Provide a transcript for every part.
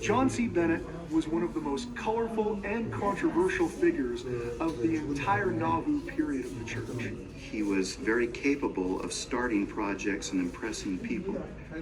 John C. Bennett was one of the most colorful and controversial figures of the entire Nauvoo period of the church. He was very capable of starting projects and impressing people.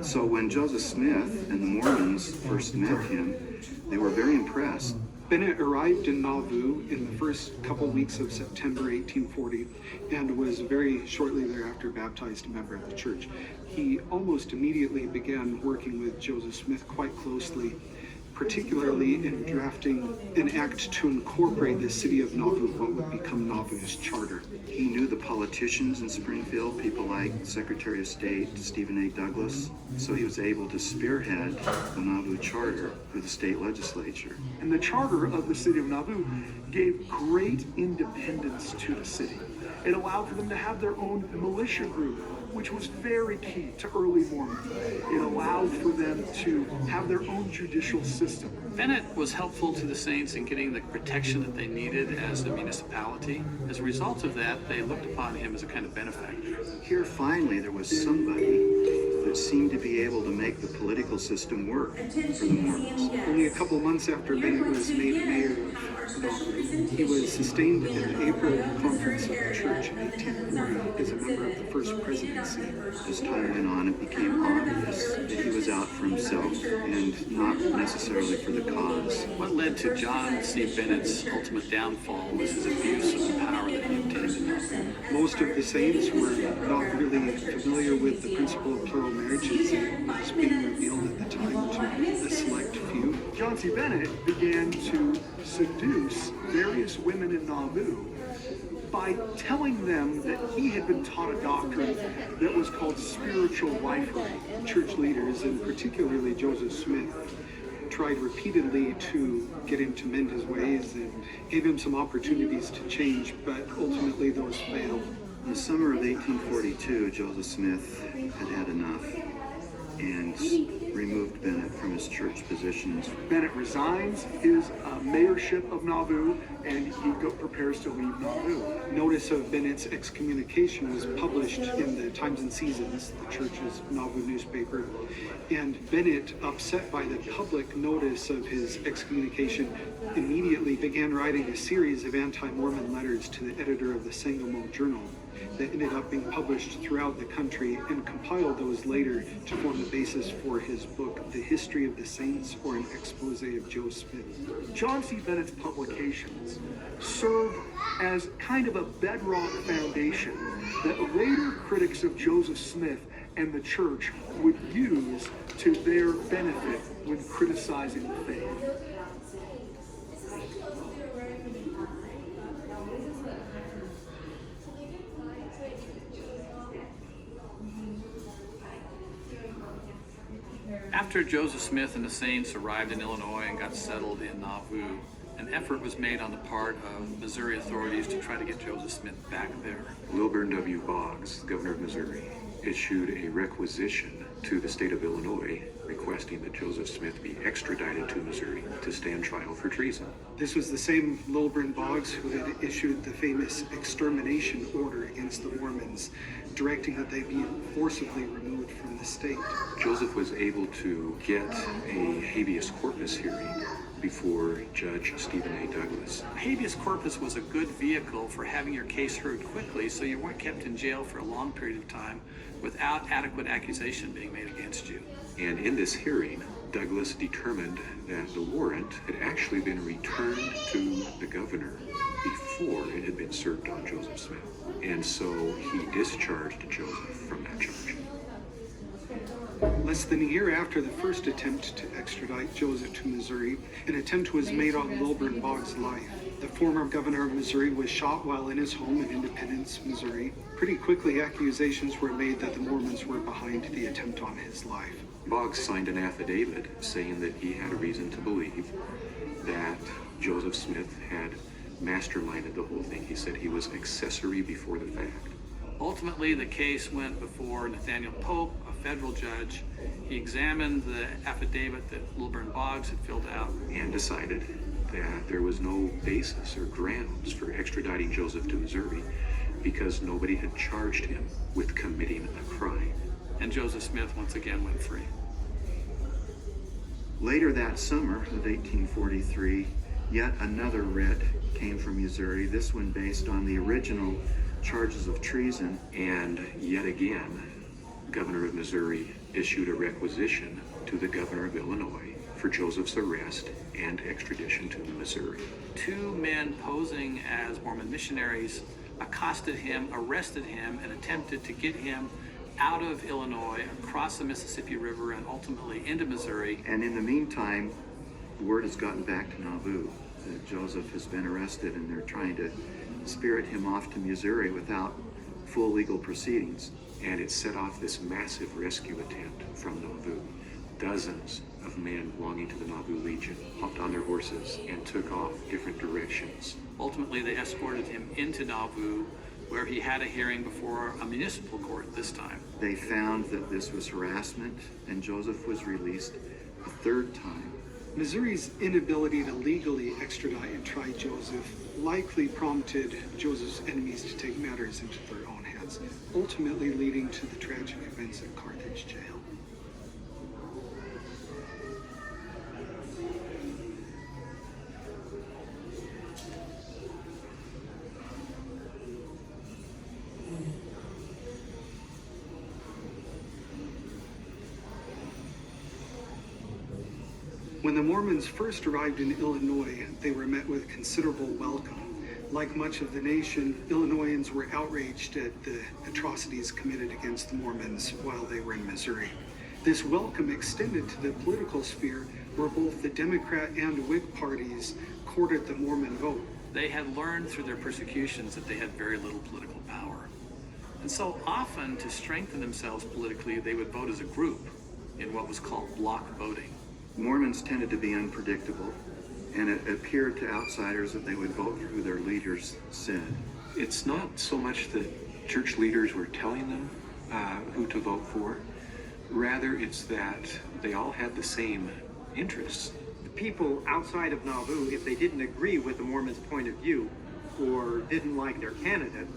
So when Joseph Smith and the Mormons first met him, they were very impressed. Bennett arrived in Nauvoo in the first couple weeks of September 1840 and was very shortly thereafter baptized a member of the church. He almost immediately began working with Joseph Smith quite closely, particularly in drafting an act to incorporate the city of Nauvoo, what would become Nauvoo's charter. He knew the politicians in Springfield, people like Secretary of State Stephen A. Douglas, so he was able to spearhead the Nauvoo charter through the state legislature. And the charter of the city of Nauvoo gave great independence to the city. It allowed for them to have their own militia group, which was very key to early Mormons. It allowed for them to have their own judicial system. Bennett was helpful to the Saints in getting the protection that they needed as a municipality. As a result of that, they looked upon him as a kind of benefactor. Here, finally, there was somebody that seemed to be able to make the political system work for the Mormons. Only a couple months after Bennett was made mayor of Nauvoo, he was sustained in the April conference of the church in 1840 as a member of the first presidency. As time went on, it became obvious that he was out for himself and not necessarily for the cause. What led to John C. Bennett's ultimate downfall was his abuse of the power that he obtained in Nauvoo. Most of the saints were not really familiar with the principle of plural marriages. It was being revealed at the time to a select few. John C. Bennett began to seduce various women in Nauvoo by telling them that he had been taught a doctrine that was called spiritual wifery. Church leaders, and particularly Joseph Smith, tried repeatedly to get him to mend his ways and gave him some opportunities to change, but ultimately those failed. In the summer of 1842, Joseph Smith had had enough and removed Bennett from his church positions. Bennett resigns his mayorship of Nauvoo, and he prepares to leave Nauvoo. Notice of Bennett's excommunication was published in the Times and Seasons, the church's Nauvoo newspaper, and Bennett, upset by the public notice of his excommunication, immediately began writing a series of anti-Mormon letters to the editor of the Sangamo Journal that ended up being published throughout the country, and compiled those later to form the basis for his book, The History of the Saints, or an expose of Joe Smith. John C. Bennett's publications served as kind of a bedrock foundation that later critics of Joseph Smith and the church would use to their benefit when criticizing the faith. After Joseph Smith and the Saints arrived in Illinois and got settled in Nauvoo, an effort was made on the part of Missouri authorities to try to get Joseph Smith back there. Wilburn W. Boggs, governor of Missouri, issued a requisition to the state of Illinois requesting that Joseph Smith be extradited to Missouri to stand trial for treason. This was the same Wilburn Boggs who had issued the famous extermination order against the Mormons, directing that they be forcibly removed from the state. Joseph was able to get a habeas corpus hearing before Judge Stephen A. Douglas. Habeas corpus was a good vehicle for having your case heard quickly, so you weren't kept in jail for a long period of time without adequate accusation being made against you. And in this hearing, Douglas determined that the warrant had actually been returned to the governor before it had been served on Joseph Smith. And so he discharged Joseph from that charge. Less than a year after the first attempt to extradite Joseph to Missouri, an attempt was made on Wilburn Boggs' life. The former governor of Missouri was shot while in his home in Independence, Missouri. Pretty quickly, accusations were made that the Mormons were behind the attempt on his life. Boggs signed an affidavit saying that he had a reason to believe that Joseph Smith had masterminded the whole thing. He said he was accessory before the fact. Ultimately, the case went before Nathaniel Pope, a federal judge. He examined the affidavit that Wilburn Boggs had filled out and decided that there was no basis or grounds for extraditing Joseph to Missouri because nobody had charged him with committing a crime. And Joseph Smith once again went free. Later that summer of 1843, yet another writ came from Missouri, this one based on the original charges of treason. And yet again, the governor of Missouri issued a requisition to the governor of Illinois for Joseph's arrest and extradition to Missouri. Two men posing as Mormon missionaries accosted him, arrested him, and attempted to get him out of Illinois, across the Mississippi River, and ultimately into Missouri. And in the meantime, word has gotten back to Nauvoo that Joseph has been arrested, and they're trying to spirit him off to Missouri without full legal proceedings. And it set off this massive rescue attempt from Nauvoo. Dozens of men belonging to the Nauvoo Legion hopped on their horses and took off different directions. Ultimately, they escorted him into Nauvoo, where he had a hearing before a municipal court this time. They found that this was harassment, and Joseph was released a third time. Missouri's inability to legally extradite and try Joseph likely prompted Joseph's enemies to take matters into their own hands, ultimately leading to the tragic events at Carthage jail. When the Mormons first arrived in Illinois, they were met with considerable welcome. Like much of the nation, Illinoisans were outraged at the atrocities committed against the Mormons while they were in Missouri. This welcome extended to the political sphere, where both the Democrat and Whig parties courted the Mormon vote. They had learned through their persecutions that they had very little political power. And so often, to strengthen themselves politically, they would vote as a group in what was called block voting. Mormons tended to be unpredictable, and it appeared to outsiders that they would vote for who their leaders said. It's not so much that church leaders were telling them who to vote for. Rather, it's that they all had the same interests. The people outside of Nauvoo, if they didn't agree with the Mormons' point of view or didn't like their candidate,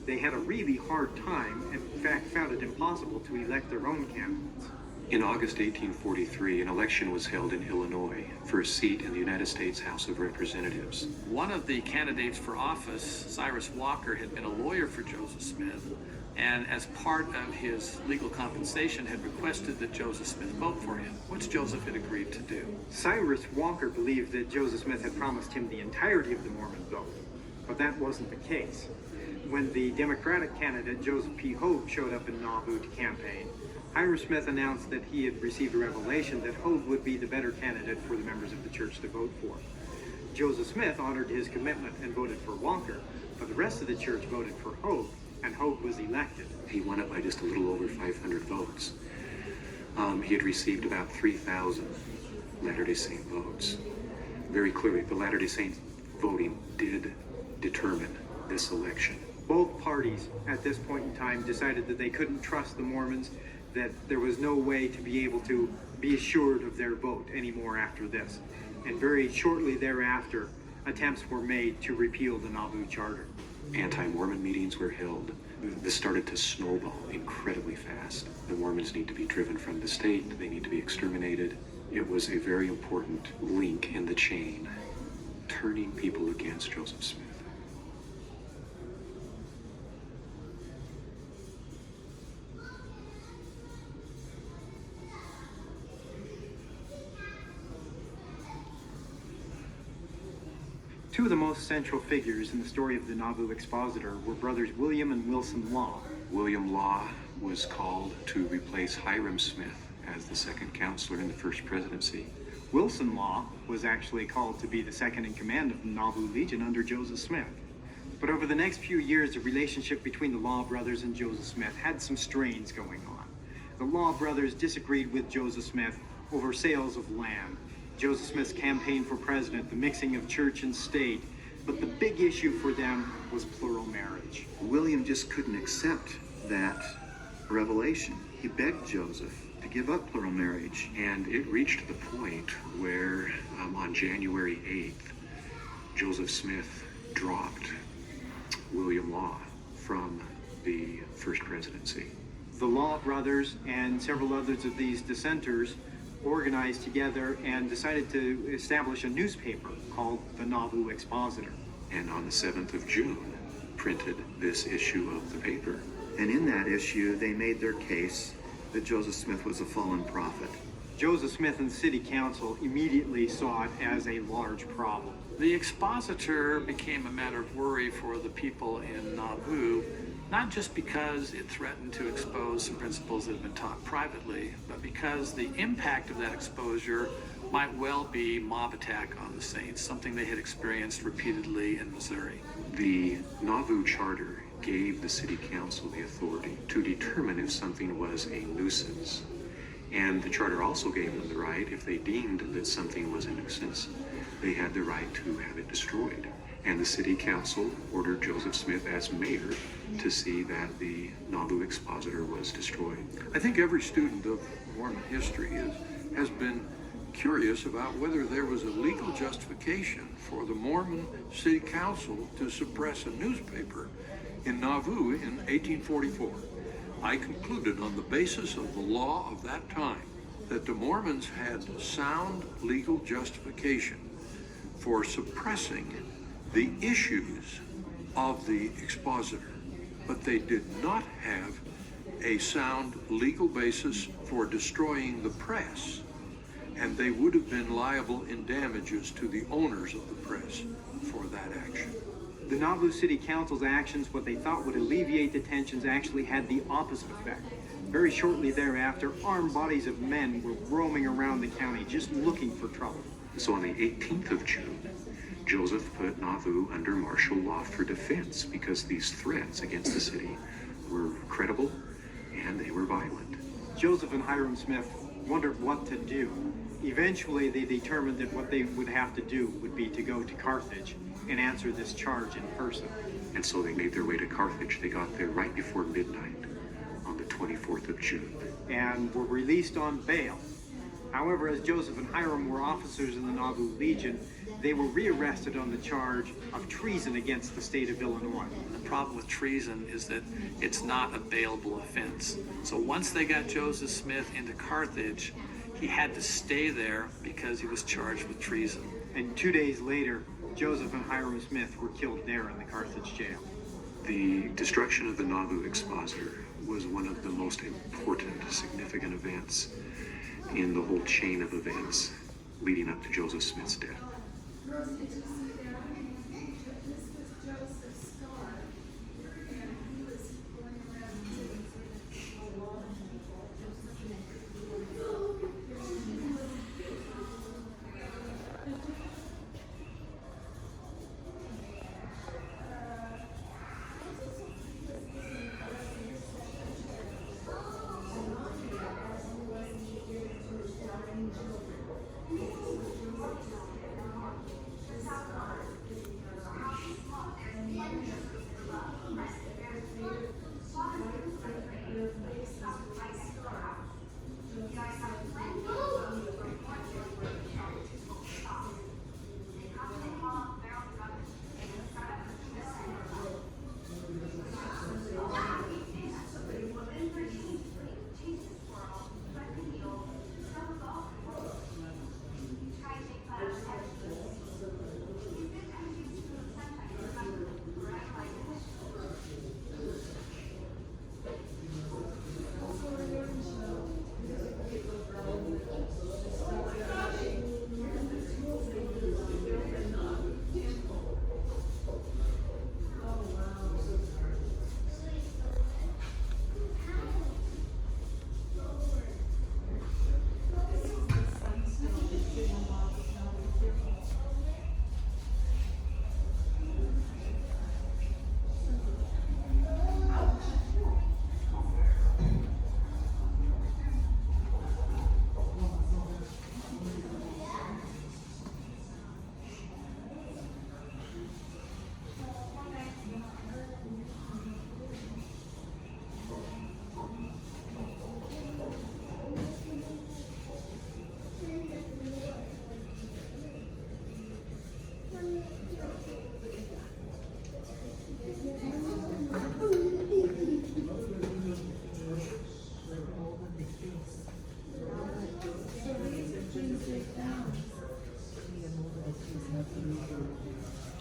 they had a really hard time, and in fact found it impossible to elect their own candidates. In August 1843, an election was held in Illinois for a seat in the United States House of Representatives. One of the candidates for office, Cyrus Walker, had been a lawyer for Joseph Smith, and as part of his legal compensation had requested that Joseph Smith vote for him, which Joseph had agreed to do. Cyrus Walker believed that Joseph Smith had promised him the entirety of the Mormon vote, but that wasn't the case. When the Democratic candidate, Joseph P. Hogue, showed up in Nauvoo to campaign, Hiram Smith announced that he had received a revelation that Hogue would be the better candidate for the members of the church to vote for. Joseph Smith honored his commitment and voted for Walker, but the rest of the church voted for Hogue, and Hogue was elected. He won it by just a little over 500 votes. He had received about 3,000 Latter-day Saint votes. Very clearly, the Latter-day Saint voting did determine this election. Both parties at this point in time decided that they couldn't trust the Mormons, that there was no way to be able to be assured of their vote anymore after this. And very shortly thereafter, attempts were made to repeal the Nauvoo Charter. Anti-Mormon meetings were held. This started to snowball incredibly fast. The Mormons need to be driven from the state. They need to be exterminated. It was a very important link in the chain, turning people against Joseph Smith. Two of the most central figures in the story of the Nauvoo Expositor were brothers William and Wilson Law. William Law was called to replace Hiram Smith as the second counselor in the first presidency. Wilson Law was actually called to be the second in command of the Nauvoo Legion under Joseph Smith. But over the next few years, the relationship between the Law brothers and Joseph Smith had some strains going on. The Law brothers disagreed with Joseph Smith over sales of land, Joseph Smith's campaign for president, the mixing of church and state, but the big issue for them was plural marriage. William just couldn't accept that revelation. He begged Joseph to give up plural marriage. And it reached the point where on January 8th, Joseph Smith dropped William Law from the first presidency. The Law brothers and several others of these dissenters organized together and decided to establish a newspaper called the Nauvoo Expositor. And on the 7th of June, printed this issue of the paper. And in that issue, they made their case that Joseph Smith was a fallen prophet. Joseph Smith and the city council immediately saw it as a large problem. The expositor became a matter of worry for the people in Nauvoo, not just because it threatened to expose some principles that had been taught privately, but because the impact of that exposure might well be mob attack on the saints, something they had experienced repeatedly in Missouri. The Nauvoo Charter gave the city council the authority to determine if something was a nuisance. And the charter also gave them the right, if they deemed that something was a nuisance, they had the right to have it destroyed. And the city council ordered Joseph Smith as mayor to see that the Nauvoo Expositor was destroyed. I think every student of Mormon history has been curious about whether there was a legal justification for the Mormon City Council to suppress a newspaper in Nauvoo in 1844. I concluded on the basis of the law of that time that the Mormons had sound legal justification for suppressing the issues of the expositor, but they did not have a sound legal basis for destroying the press, and they would have been liable in damages to the owners of the press for that action. The Nauvoo City Council's actions, what they thought would alleviate the tensions, actually had the opposite effect. Very shortly thereafter, armed bodies of men were roaming around the county just looking for trouble. So on the 18th of June, Joseph put Nauvoo under martial law for defense because these threats against the city were credible and they were violent. Joseph and Hiram Smith wondered what to do. Eventually, they determined that what they would have to do would be to go to Carthage and answer this charge in person. And so they made their way to Carthage. They got there right before midnight on the 24th of June. And were released on bail. However, as Joseph and Hiram were officers in the Nauvoo Legion, they were rearrested on the charge of treason against the state of Illinois. The problem with treason is that it's not a bailable offense. So once they got Joseph Smith into Carthage, he had to stay there because he was charged with treason. And 2 days later, Joseph and Hiram Smith were killed there in the Carthage jail. The destruction of the Nauvoo Expositor was one of the most important, significant events in the whole chain of events leading up to Joseph Smith's death.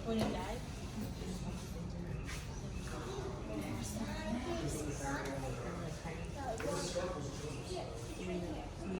When he died?